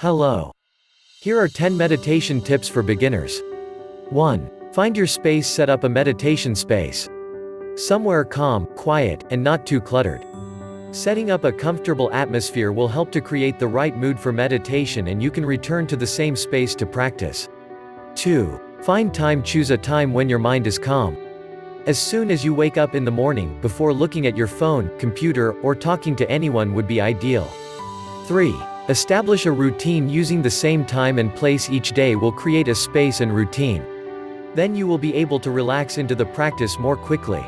Hello. Here are 10 meditation tips for beginners. 1. Find your space. Set up a meditation space. Somewhere calm, quiet, and not too cluttered. Setting up a comfortable atmosphere will help to create the right mood for meditation, and you can return to the same space to practice. 2. Find time. Choose a time when your mind is calm. As soon as you wake up in the morning, before looking at your phone, computer, or talking to anyone would be ideal. 3. Establish a routine. Using the same time and place each day will create a space and routine. Then you will be able to relax into the practice more quickly.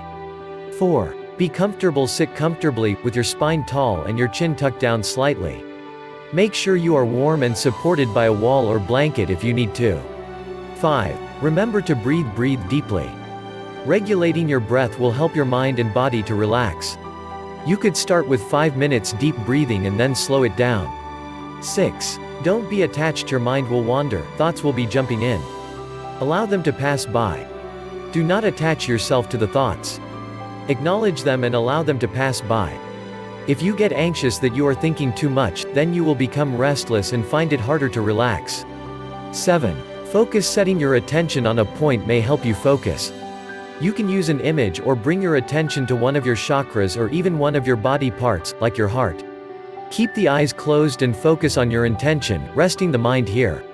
4. Be comfortable. Sit comfortably, with your spine tall and your chin tucked down slightly. Make sure you are warm and supported by a wall or blanket if you need to. 5. Remember to breathe. Breathe deeply. Regulating your breath will help your mind and body to relax. You could start with 5 minutes deep breathing and then slow it down. 6. Don't be attached. Your mind will wander, thoughts will be jumping in. Allow them to pass by. Do not attach yourself to the thoughts. Acknowledge them and allow them to pass by. If you get anxious that you are thinking too much, then you will become restless and find it harder to relax. 7. Focus. Setting your attention on a point may help you focus. You can use an image or bring your attention to one of your chakras or even one of your body parts, like your heart. Keep the eyes closed and focus on your intention, resting the mind here.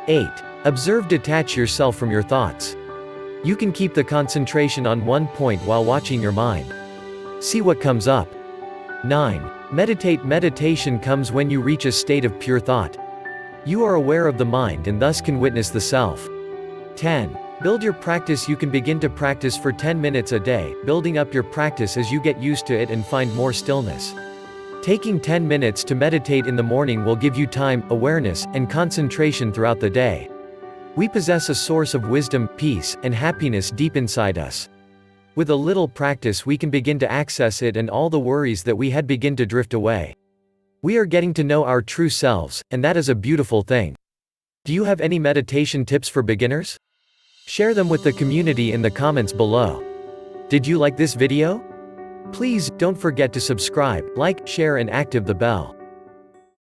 8. Observe. Detach yourself from your thoughts. You can keep the concentration on one point while watching your mind. See what comes up. 9. Meditate. Meditation comes when you reach a state of pure thought. You are aware of the mind and thus can witness the self. 10. Build your practice. You can begin to practice for 10 minutes a day, building up your practice as you get used to it and find more stillness. Taking 10 minutes to meditate in the morning will give you time, awareness, and concentration throughout the day. We possess a source of wisdom, peace, and happiness deep inside us. With a little practice we can begin to access it, and all the worries that we had begin to drift away. We are getting to know our true selves, and that is a beautiful thing. Do you have any meditation tips for beginners? Share them with the community in the comments below. Did you like this video? Please, don't forget to subscribe, like, share and activate the bell.